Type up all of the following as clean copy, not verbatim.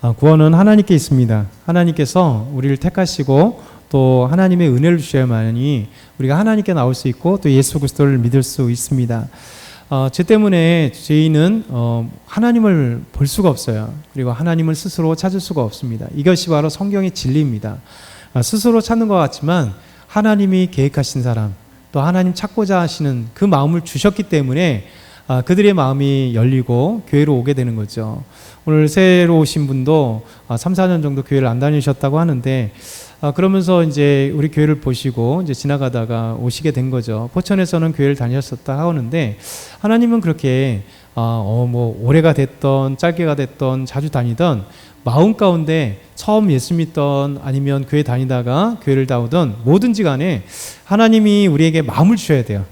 구원은 하나님께 있습니다. 하나님께서 우리를 택하시고 또 하나님의 은혜를 주셔야만이 우리가 하나님께 나올 수 있고 또 예수 그리스도를 믿을 수 있습니다. 죄 때문에 죄인은 하나님을 볼 수가 없어요. 그리고 하나님을 스스로 찾을 수가 없습니다. 이것이 바로 성경의 진리입니다. 스스로 찾는 것 같지만 하나님이 계획하신 사람, 또 하나님 찾고자 하시는 그 마음을 주셨기 때문에 그들의 마음이 열리고 교회로 오게 되는 거죠. 오늘 새로 오신 분도 3, 4년 정도 교회를 안 다니셨다고 하는데 그러면서 이제 우리 교회를 보시고 이제 지나가다가 오시게 된 거죠. 포천에서는 교회를 다녔었다 하는데 하나님은 그렇게 뭐 오래가 됐던 짧게가 됐던 자주 다니던 마음 가운데 처음 예수 믿던 아니면 교회 다니다가 교회를 나오던 뭐든지 간에 하나님이 우리에게 마음을 주셔야 돼요.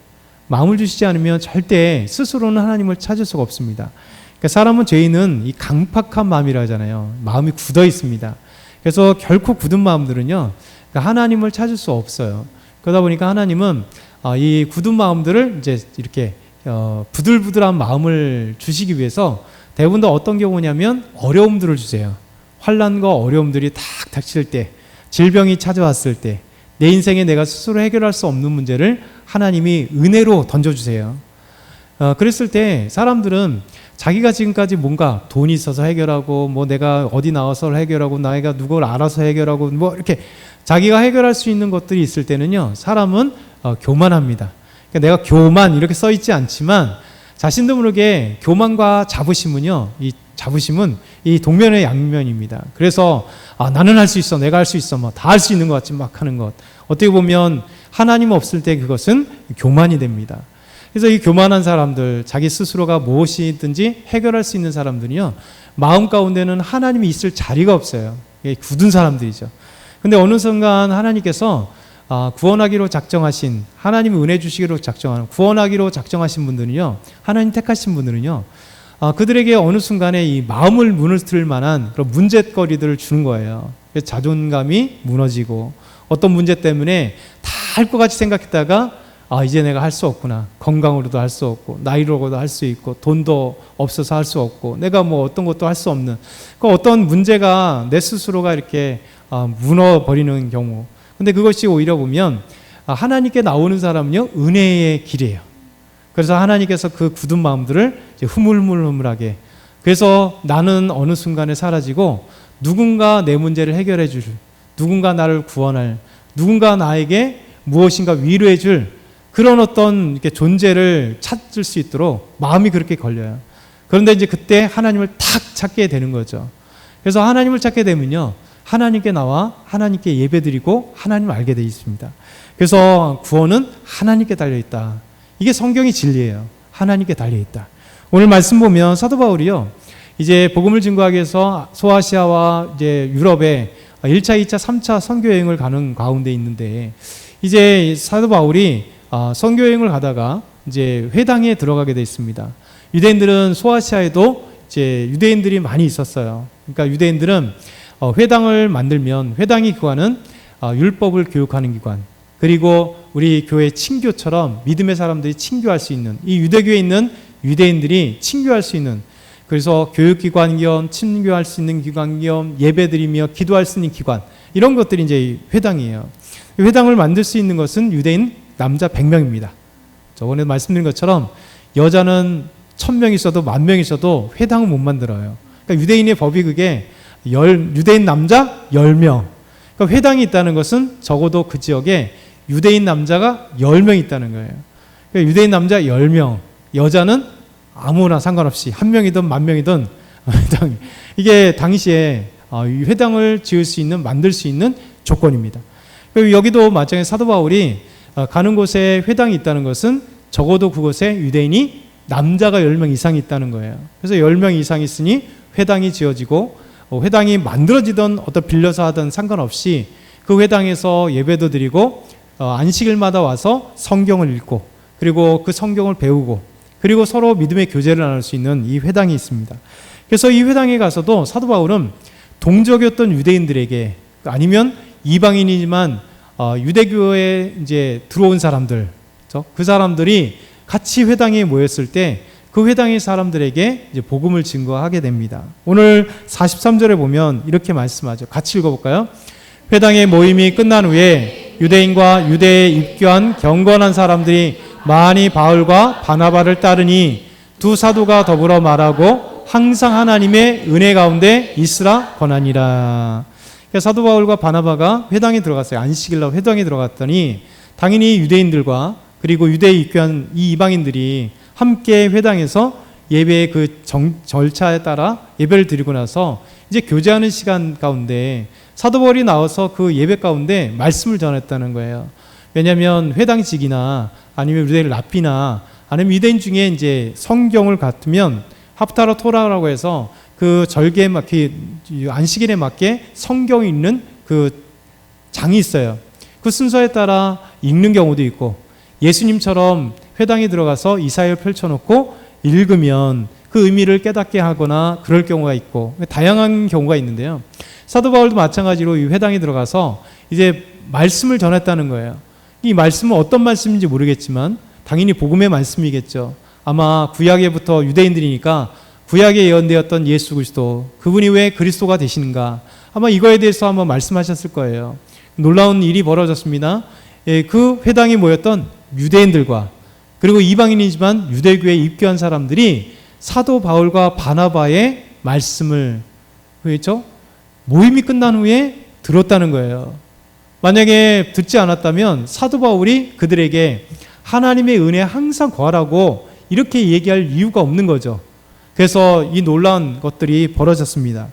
마음을 주시지 않으면 절대 스스로는 하나님을 찾을 수가 없습니다. 그러니까 사람은 죄인은 이 강팍한 마음이라 하잖아요. 마음이 굳어 있습니다. 그래서 결코 굳은 마음들은요, 그러니까 하나님을 찾을 수 없어요. 그러다 보니까 하나님은 이 굳은 마음들을 이제 이렇게 부들부들한 마음을 주시기 위해서 대부분 다 어떤 경우냐면 어려움들을 주세요. 환난과 어려움들이 딱 닥칠 때, 질병이 찾아왔을 때, 내 인생에 내가 스스로 해결할 수 없는 문제를 하나님이 은혜로 던져주세요. 그랬을 때 사람들은 자기가 지금까지 뭔가 돈이 있어서 해결하고 뭐 내가 어디 나와서 해결하고 내가 누굴 알아서 해결하고 뭐 이렇게 자기가 해결할 수 있는 것들이 있을 때는요, 사람은 교만합니다. 그러니까 내가 교만 이렇게 써 있지 않지만 자신도 모르게 교만과 자부심은요, 이 자부심은 이 동면의 양면입니다. 그래서 나는 할 수 있어, 내가 할 수 있어, 뭐 다 할 수 있는 것 같지 막 하는 것. 어떻게 보면 하나님 없을 때 그것은 교만이 됩니다. 그래서 이 교만한 사람들, 자기 스스로가 무엇이든지 해결할 수 있는 사람들이요, 마음 가운데는 하나님이 있을 자리가 없어요. 굳은 사람들이죠. 근데 어느 순간 하나님께서 구원하기로 작정하신, 하나님이 은혜 주시기로 작정하는, 구원하기로 작정하신 분들은요, 하나님 택하신 분들은요, 그들에게 어느 순간에 이 마음을 무너뜨릴 만한 그런 문제거리들을 주는 거예요. 그래서 자존감이 무너지고 어떤 문제 때문에 다 할 것 같이 생각했다가 이제 내가 할 수 없구나. 건강으로도 할 수 없고 나이로도 할 수 있고 돈도 없어서 할 수 없고 내가 뭐 어떤 것도 할 수 없는 그 어떤 문제가 내 스스로가 이렇게 무너버리는 경우. 근데 그것이 오히려 보면 하나님께 나오는 사람은요, 은혜의 길이에요. 그래서 하나님께서 그 굳은 마음들을 이제 흐물흐물하게, 그래서 나는 어느 순간에 사라지고 누군가 내 문제를 해결해 줄, 누군가 나를 구원할, 누군가 나에게 무엇인가 위로해 줄 그런 어떤 이렇게 존재를 찾을 수 있도록 마음이 그렇게 걸려요. 그런데 이제 그때 하나님을 탁 찾게 되는 거죠. 그래서 하나님을 찾게 되면요, 하나님께 나와 하나님께 예배드리고 하나님을 알게 되어 있습니다. 그래서 구원은 하나님께 달려 있다. 이게 성경의 진리예요. 하나님께 달려 있다. 오늘 말씀 보면 사도 바울이요, 이제 복음을 증거하기 위해서 소아시아와 이제 유럽에 1차, 2차, 3차 선교 여행을 가는 가운데 있는데, 이제 사도 바울이 선교 여행을 가다가 이제 회당에 들어가게 돼 있습니다. 유대인들은 소아시아에도 이제 유대인들이 많이 있었어요. 그러니까 유대인들은 회당을 만들면 회당이 그거는 율법을 교육하는 기관, 그리고 우리 교회 친교처럼 믿음의 사람들이 친교할 수 있는, 이 유대교에 있는 유대인들이 친교할 수 있는, 그래서 교육기관 겸 친교할 수 있는 기관 겸 예배드리며 기도할 수 있는 기관, 이런 것들이 이제 회당이에요. 회당을 만들 수 있는 것은 유대인 남자 100명입니다. 저번에 말씀드린 것처럼 여자는 1000명 있어도 10,000명 있어도 회당은 못 만들어요. 그러니까 유대인의 법이 그게 유대인 남자 10명. 그러니까 회당이 있다는 것은 적어도 그 지역에 유대인 남자가 10명 있다는 거예요. 그러니까 유대인 남자 10명, 여자는 아무나 상관없이 1명이든 10,000명이든 회당. 이게 당시에 회당을 지을 수 있는, 만들 수 있는 조건입니다. 그리고 여기도 마찬가지로 사도 바울이 가는 곳에 회당이 있다는 것은 적어도 그곳에 유대인이 남자가 10명 이상이 있다는 거예요. 그래서 10명 이상 있으니 회당이 지어지고, 회당이 만들어지던 어떤 빌려서 하든 상관없이 그 회당에서 예배도 드리고 안식일마다 와서 성경을 읽고, 그리고 그 성경을 배우고, 그리고 서로 믿음의 교제를 나눌 수 있는 이 회당이 있습니다. 그래서 이 회당에 가서도 사도 바울은 동족이었던 유대인들에게, 아니면 이방인이지만 유대교에 이제 들어온 사람들, 그 사람들이 같이 회당에 모였을 때 그 회당의 사람들에게 이제 복음을 증거하게 됩니다. 오늘 43절에 보면 이렇게 말씀하죠. 같이 읽어볼까요? 회당의 모임이 끝난 후에 유대인과 유대에 입교한 경건한 사람들이 많이 바울과 바나바를 따르니 두 사도가 더불어 말하고 항상 하나님의 은혜 가운데 있으라 권하니라. 그러니까 사도 바울과 바나바가 회당에 들어갔어요. 안식일날 회당에 들어갔더니 당연히 유대인들과 그리고 유대에 입교한 이 이방인들이 함께 회당에서 예배의 그 절차에 따라 예배를 드리고 나서 이제 교제하는 시간 가운데 사도 바울이 나와서 그 예배 가운데 말씀을 전했다는 거예요. 왜냐하면 회당직이나 아니면 유대인 랍비나 아니면 유대인 중에 이제 성경을 같으면 하프타라 토라라고 해서 그 절개에 맞게 안식일에 맞게 성경이 있는 그 장이 있어요. 그 순서에 따라 읽는 경우도 있고 예수님처럼 회당에 들어가서 이사야를 펼쳐놓고 읽으면 그 의미를 깨닫게 하거나 그럴 경우가 있고 다양한 경우가 있는데요. 사도 바울도 마찬가지로 이 회당에 들어가서 이제 말씀을 전했다는 거예요. 이 말씀은 어떤 말씀인지 모르겠지만 당연히 복음의 말씀이겠죠. 아마 구약에부터 유대인들이니까 구약에 예언되었던 예수 그리스도, 그분이 왜 그리스도가 되시는가, 아마 이거에 대해서 한번 말씀하셨을 거예요. 놀라운 일이 벌어졌습니다. 그 회당에 모였던 유대인들과 그리고 이방인이지만 유대교에 입교한 사람들이 사도 바울과 바나바의 말씀을 그렇죠? 모임이 끝난 후에 들었다는 거예요. 만약에 듣지 않았다면 사도 바울이 그들에게 하나님의 은혜에 항상 거하라고 이렇게 얘기할 이유가 없는 거죠. 그래서 이 놀라운 것들이 벌어졌습니다.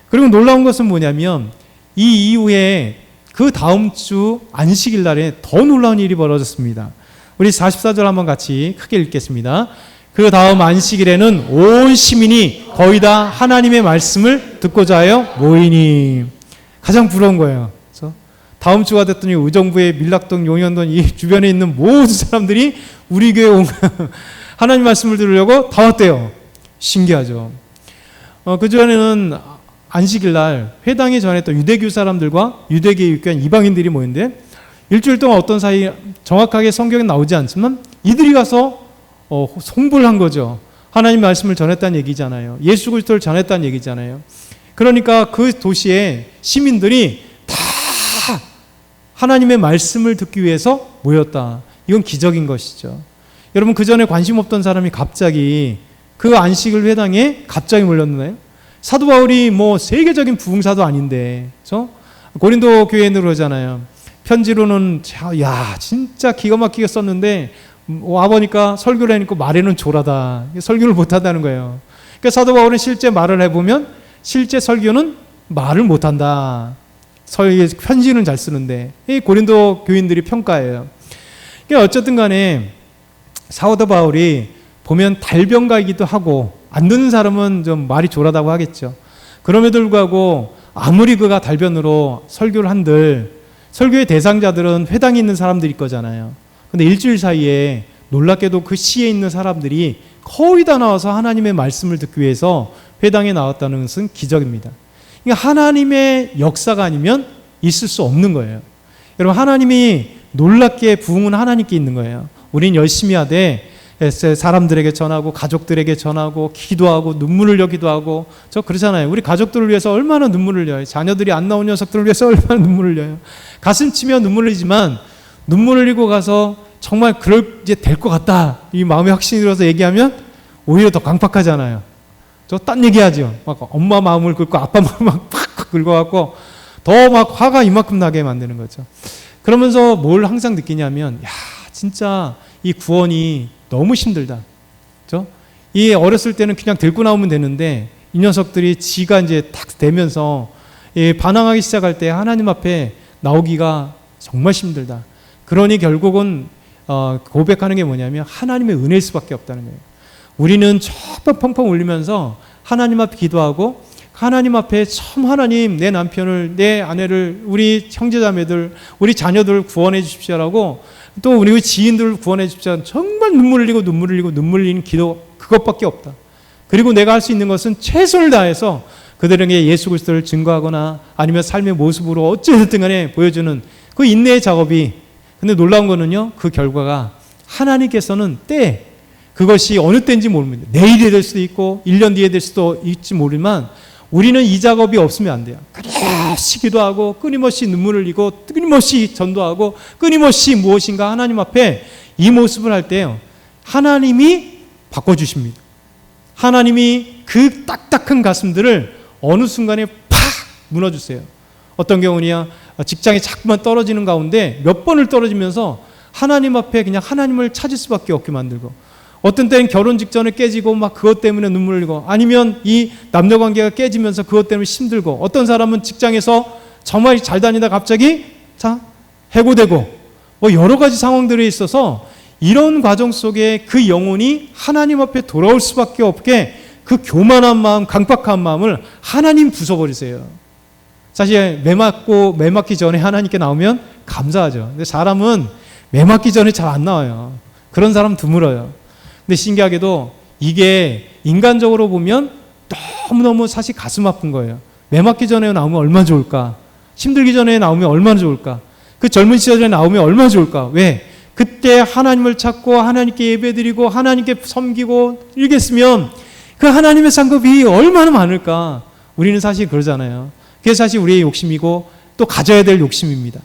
그리고 놀라운 것은 뭐냐면 이 이후에 그 다음 주 안식일 날에 더 놀라운 일이 벌어졌습니다. 우리 44절 한번 같이 크게 읽겠습니다. 그 다음 안식일에는 온 시민이 거의 다 하나님의 말씀을 듣고자 하여 모이니. 가장 부러운 거예요. 그래서 다음 주가 됐더니 의정부의 밀락동, 용현동 이 주변에 있는 모든 사람들이 우리 교회 온 하나님 말씀을 들으려고 다 왔대요. 신기하죠. 그 전에는 안식일 날 회당에 전했던 유대교 사람들과 유대교에 입교한 이방인들이 모였는데 일주일 동안 어떤 사이 정확하게 성경에 나오지 않지만 이들이 가서 홍보를 한 거죠. 하나님 말씀을 전했다는 얘기잖아요. 예수 그리스도를 전했다는 얘기잖아요. 그러니까 그 도시의 시민들이 다 하나님의 말씀을 듣기 위해서 모였다. 이건 기적인 것이죠. 여러분 그 전에 관심 없던 사람이 갑자기 그 안식일 회당에 갑자기 몰렸나요? 사도 바울이 뭐 세계적인 부흥사도 아닌데, 그렇죠? 고린도 교회는 그러잖아요. 편지로는 야 진짜 기가 막히게 썼는데 와보니까 설교를 해놓고 말에는 조라다. 설교를 못한다는 거예요. 그러니까 사도 바울은 실제 말을 해보면 실제 설교는 말을 못한다. 편지는 잘 쓰는데 이 고린도 교인들이 평가해요. 그러니까 어쨌든 간에 사도 바울이 보면 달변가이기도 하고 안 듣는 사람은 좀 말이 조라다고 하겠죠. 그럼에도 불구하고 아무리 그가 달변으로 설교를 한들 설교의 대상자들은 회당에 있는 사람들일 거잖아요. 근데 일주일 사이에 놀랍게도 그 시에 있는 사람들이 거의 다 나와서 하나님의 말씀을 듣기 위해서 회당에 나왔다는 것은 기적입니다. 그러니까 하나님의 역사가 아니면 있을 수 없는 거예요. 여러분 하나님이 놀랍게 부흥은 하나님께 있는 거예요. 우린 열심히 하되 사람들에게 전하고 가족들에게 전하고 기도하고 눈물을 흘려 기도하고 저 그러잖아요. 우리 가족들을 위해서 얼마나 눈물을 흘려요. 자녀들이 안 나온 녀석들을 위해서 얼마나 눈물을 흘려요. 가슴 치며 눈물을 흘리지만 눈물을 흘리고 가서 정말 그럴 이제 될 것 같다 이 마음의 확신이 들어서 얘기하면 오히려 더 강팍하잖아요. 저 딴 얘기하죠. 막 엄마 마음을 긁고 아빠 마음을 막 팍 긁어갖고 더 막 화가 이만큼 나게 만드는 거죠. 그러면서 뭘 항상 느끼냐면 야 진짜 이 구원이 너무 힘들다. 그렇죠? 이 어렸을 때는 그냥 데리고 나오면 되는데 이 녀석들이 지가 이제 탁 되면서 반항하기 시작할 때 하나님 앞에 나오기가 정말 힘들다. 그러니 결국은 고백하는 게 뭐냐면 하나님의 은혜일 수밖에 없다는 거예요. 우리는 척박 펑펑 울리면서 하나님 앞에 기도하고 하나님 앞에 참 하나님 내 남편을 내 아내를 우리 형제자매들 우리 자녀들 구원해 주십시오라고 또 우리 지인들을 구원해 주십시오. 정말 눈물 흘리고 눈물 흘리고 눈물 흘리는 기도 그것밖에 없다. 그리고 내가 할 수 있는 것은 최선을 다해서 그들에게 예수 그리스도를 증거하거나 아니면 삶의 모습으로 어찌됐든 간에 보여주는 그 인내의 작업이 근데 놀라운 거는요. 그 결과가 하나님께서는 그것이 어느 때인지 모릅니다. 내일이 될 수도 있고 1년 뒤에 될 수도 있지 모르지만 우리는 이 작업이 없으면 안 돼요. 끊임없이 기도하고 끊임없이 눈물을 흘리고 끊임없이 전도하고 끊임없이 무엇인가 하나님 앞에 이 모습을 할 때요, 하나님이 바꿔주십니다. 하나님이 그 딱딱한 가슴들을 어느 순간에 팍 무너주세요. 어떤 경우냐, 직장이 자꾸만 떨어지는 가운데 몇 번을 떨어지면서 하나님 앞에 그냥 하나님을 찾을 수밖에 없게 만들고, 어떤 때는 결혼 직전에 깨지고 막 그것 때문에 눈물 흘리고, 아니면 이 남녀 관계가 깨지면서 그것 때문에 힘들고, 어떤 사람은 직장에서 정말 잘 다니다 갑자기 해고되고, 뭐 여러 가지 상황들에 있어서 이런 과정 속에 그 영혼이 하나님 앞에 돌아올 수밖에 없게 그 교만한 마음, 강박한 마음을 하나님 부숴버리세요. 사실 매 맞기 전에 하나님께 나오면 감사하죠. 근데 사람은 매 맞기 전에 잘 안 나와요. 그런 사람 드물어요. 근데 신기하게도 이게 인간적으로 보면 너무너무 사실 가슴 아픈 거예요. 매 맞기 전에 나오면 얼마나 좋을까? 힘들기 전에 나오면 얼마나 좋을까? 그 젊은 시절에 나오면 얼마나 좋을까? 왜? 그때 하나님을 찾고 하나님께 예배드리고 하나님께 섬기고 이렇게 했으면 그 하나님의 상급이 얼마나 많을까? 우리는 사실 그러잖아요. 그게 사실 우리의 욕심이고 또 가져야 될 욕심입니다.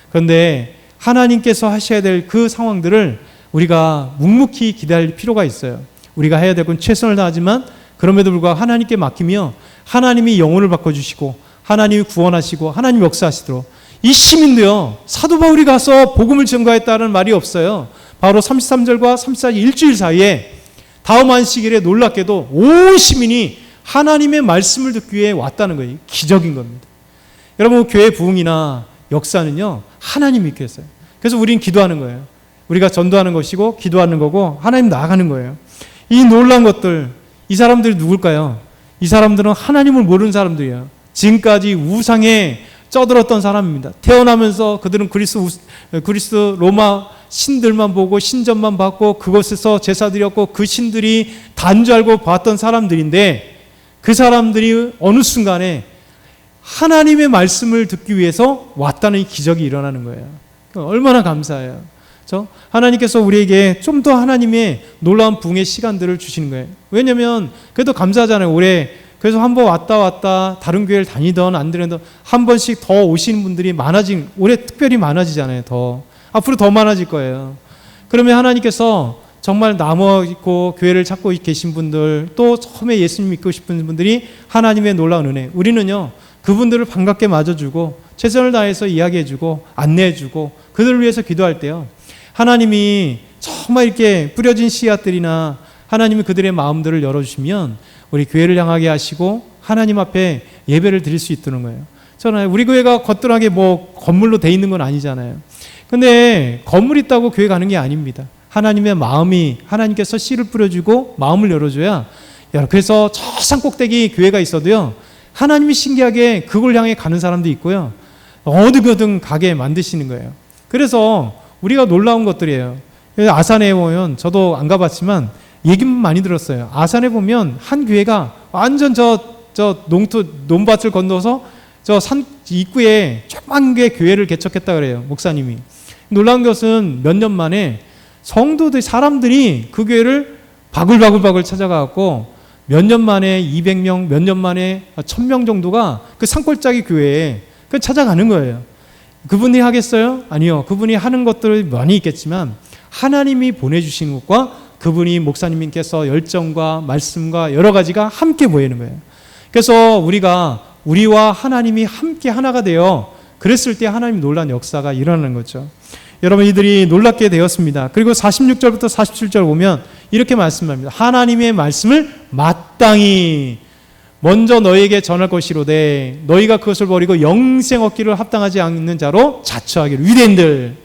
그런데 하나님께서 하셔야 될 그 상황들을 우리가 묵묵히 기다릴 필요가 있어요. 우리가 해야 될 건 최선을 다하지만 그럼에도 불구하고 하나님께 맡기며 하나님이 영혼을 바꿔주시고 하나님이 구원하시고 하나님 역사하시도록, 이 시민도요, 사도 바울이 가서 복음을 전가했다는 말이 없어요. 바로 33절과 34절 일주일 사이에 다음 안식일에 놀랍게도 온 시민이 하나님의 말씀을 듣기 위해 왔다는 거예요. 기적인 겁니다. 여러분, 교회 부흥이나 역사는요, 하나님이 이끌었어요. 그래서 우리는 기도하는 거예요. 우리가 전도하는 것이고 기도하는 거고 하나님 나아가는 거예요. 이 놀라운 것들, 이 사람들이 누굴까요? 이 사람들은 하나님을 모르는 사람들이에요. 지금까지 우상에 쩌들었던 사람입니다. 태어나면서 그들은 그리스 로마 신들만 보고 신전만 받고 그곳에서 제사 드렸고 그 신들이 단 줄 알고 봤던 사람들인데, 그 사람들이 어느 순간에 하나님의 말씀을 듣기 위해서 왔다는 이 기적이 일어나는 거예요. 얼마나 감사해요. 하나님께서 우리에게 좀 더 하나님의 놀라운 부흥의 시간들을 주시는 거예요. 왜냐하면 그래도 감사하잖아요. 올해 그래서 한번 왔다 다른 교회를 다니던 안 다니던 한 번씩 더 오시는 분들이 올해 특별히 많아지잖아요. 더 앞으로 더 많아질 거예요. 그러면 하나님께서 정말 남아있고 교회를 찾고 계신 분들, 또 처음에 예수님 믿고 싶은 분들이 하나님의 놀라운 은혜, 우리는요 그분들을 반갑게 맞아주고 최선을 다해서 이야기해주고 안내해주고 그들을 위해서 기도할 때요, 하나님이 정말 이렇게 뿌려진 씨앗들이나 하나님이 그들의 마음들을 열어주시면 우리 교회를 향하게 하시고 하나님 앞에 예배를 드릴 수 있다는 거예요. 저는 우리 교회가 거뜬하게 뭐 건물로 돼 있는 건 아니잖아요. 근데 건물 있다고 교회 가는 게 아닙니다. 하나님의 마음이, 하나님께서 씨를 뿌려주고 마음을 열어줘야, 그래서 저 산꼭대기 교회가 있어도요, 하나님이 신기하게 그걸 향해 가는 사람도 있고요, 어디든 가게 만드시는 거예요. 그래서 우리가 놀라운 것들이에요. 아산에 보면, 저도 안 가봤지만 얘기만 많이 들었어요. 아산에 보면 한 교회가 완전 논밭을 건너서 저 산 입구에 조그만 게 교회를 개척했다 그래요, 목사님이. 놀라운 것은 몇 년 만에 성도들, 사람들이 그 교회를 바글바글 찾아가고 몇 년 만에 200명, 몇 년 만에 1000명 정도가 그 산골짜기 교회에 찾아가는 거예요. 그분이 하겠어요? 아니요. 그분이 하는 것들이 많이 있겠지만 하나님이 보내주시는 것과 그분이 목사님께서 열정과 말씀과 여러 가지가 함께 모이는 거예요. 그래서 우리와 하나님이 함께 하나가 되어 그랬을 때 하나님 놀라운 역사가 일어나는 거죠. 여러분, 이들이 놀랍게 되었습니다. 그리고 46절부터 47절 보면 이렇게 말씀합니다. 하나님의 말씀을 마땅히 먼저 너희에게 전할 것이로되 너희가 그것을 버리고 영생 얻기를 합당하지 않는 자로 자처하기를. 유대인들,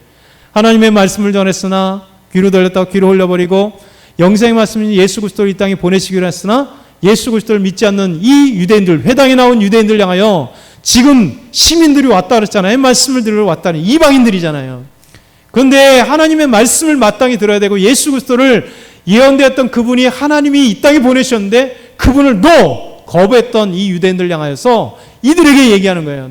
하나님의 말씀을 전했으나 귀로 들렸다가 귀로 흘려버리고 영생의 말씀은 예수 그리스도를 이 땅에 보내시기로 했으나 예수 그리스도를 믿지 않는 이 유대인들, 회당에 나온 유대인들 향하여 지금 시민들이 왔다 그랬잖아요. 말씀을 들으러 왔다는 이방인들이잖아요. 그런데 하나님의 말씀을 마땅히 들어야 되고 예수 그리스도를 예언되었던 그분이 하나님이 이 땅에 보내셨는데 그분을 거부했던 이 유대인들 향하여서 이들에게 얘기하는 거예요.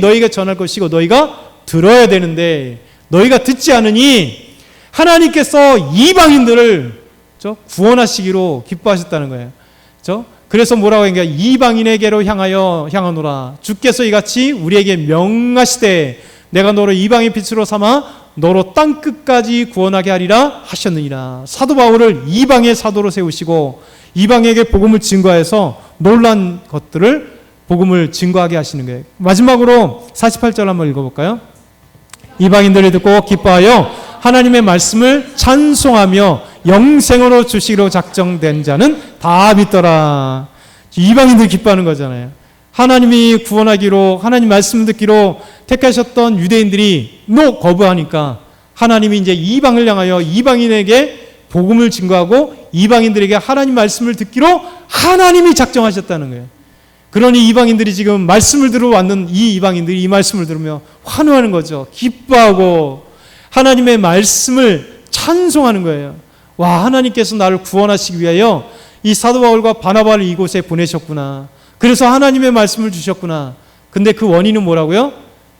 너희가 전할 것이고 너희가 들어야 되는데 너희가 듣지 않으니 하나님께서 이방인들을 그렇죠? 구원하시기로 기뻐하셨다는 거예요. 그렇죠? 그래서 뭐라고 하는가? 이방인에게로 향하노라. 주께서 이같이 우리에게 명하시되 내가 너를 이방의 빛으로 삼아 너로 땅 끝까지 구원하게 하리라 하셨느니라. 사도 바울을 이방의 사도로 세우시고 이방에게 복음을 증거해서 놀란 것들을 복음을 증거하게 하시는 거예요. 마지막으로 48절 한번 읽어볼까요? 이방인들이 듣고 기뻐하여 하나님의 말씀을 찬송하며 영생으로 주시기로 작정된 자는 다 믿더라. 이방인들이 기뻐하는 거잖아요. 하나님이 구원하기로 하나님 말씀 듣기로 택하셨던 유대인들이 거부하니까 하나님이 이제 이방을 향하여 이방인에게 복음을 증거하고 이방인들에게 하나님 말씀을 듣기로 하나님이 작정하셨다는 거예요. 그러니 이방인들이 지금 말씀을 들어왔는 이 이방인들이 이 말씀을 들으며 환호하는 거죠. 기뻐하고 하나님의 말씀을 찬송하는 거예요. 와, 하나님께서 나를 구원하시기 위하여 이 사도 바울과 바나바를 이곳에 보내셨구나. 그래서 하나님의 말씀을 주셨구나. 근데 그 원인은 뭐라고요?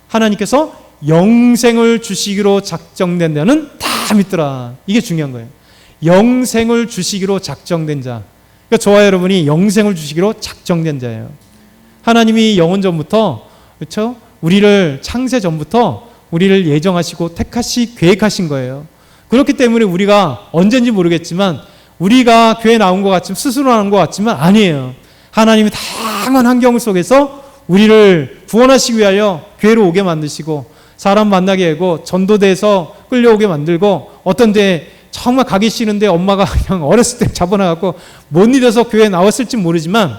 하나님께서 영생을 주시기로 작정된 자는 다 믿더라. 이게 중요한 거예요. 영생을 주시기로 작정된 자. 그러니까 저와 여러분이 영생을 주시기로 작정된 자예요. 하나님이 영원 전부터, 그렇죠? 우리를 창세 전부터 우리를 예정하시고 계획하신 거예요. 그렇기 때문에 우리가 언젠지 모르겠지만 우리가 교회 나온 것 같지만 스스로 나온 것 같지만 아니에요. 하나님이 다양한 환경 속에서 우리를 구원하시기 위하여 교회로 오게 만드시고 사람 만나게 하고 전도대에서 끌려오게 만들고 어떤 데 정말 가기 싫은데 엄마가 그냥 어렸을 때 잡아놔갖고 못 믿어서 교회에 나왔을지 모르지만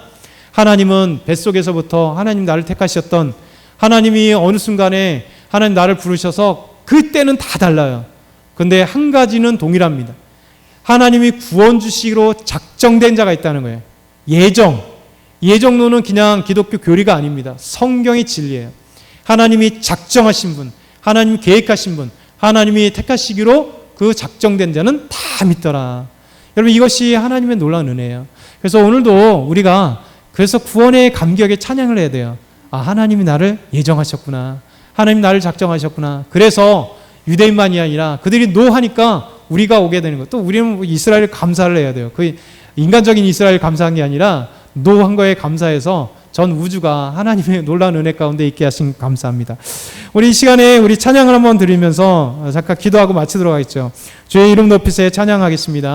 하나님은 뱃속에서부터 하나님 나를 택하셨던 하나님이 어느 순간에 하나님 나를 부르셔서 그때는 다 달라요. 근데 한 가지는 동일합니다. 하나님이 구원 주시기로 작정된 자가 있다는 거예요. 예정론은 그냥 기독교 교리가 아닙니다. 성경의 진리예요. 하나님이 작정하신 분, 하나님이 계획하신 분, 하나님이 택하시기로 그 작정된 자는 다 믿더라. 여러분 이것이 하나님의 놀라운 은혜예요. 그래서 오늘도 우리가 그래서 구원의 감격에 찬양을 해야 돼요. 아, 하나님이 나를 예정하셨구나. 하나님 나를 작정하셨구나. 그래서 유대인만이 아니라 그들이 노하니까 우리가 오게 되는 것. 또 우리는 이스라엘 감사를 해야 돼요. 그 인간적인 이스라엘 감사한 게 아니라 노한 거에 감사해서 전 우주가 하나님의 놀라운 은혜 가운데 있게 하신 감사합니다. 우리 이 시간에 우리 찬양을 한번 드리면서 잠깐 기도하고 마치도록 하겠죠. 주의 이름 높이세 찬양하겠습니다.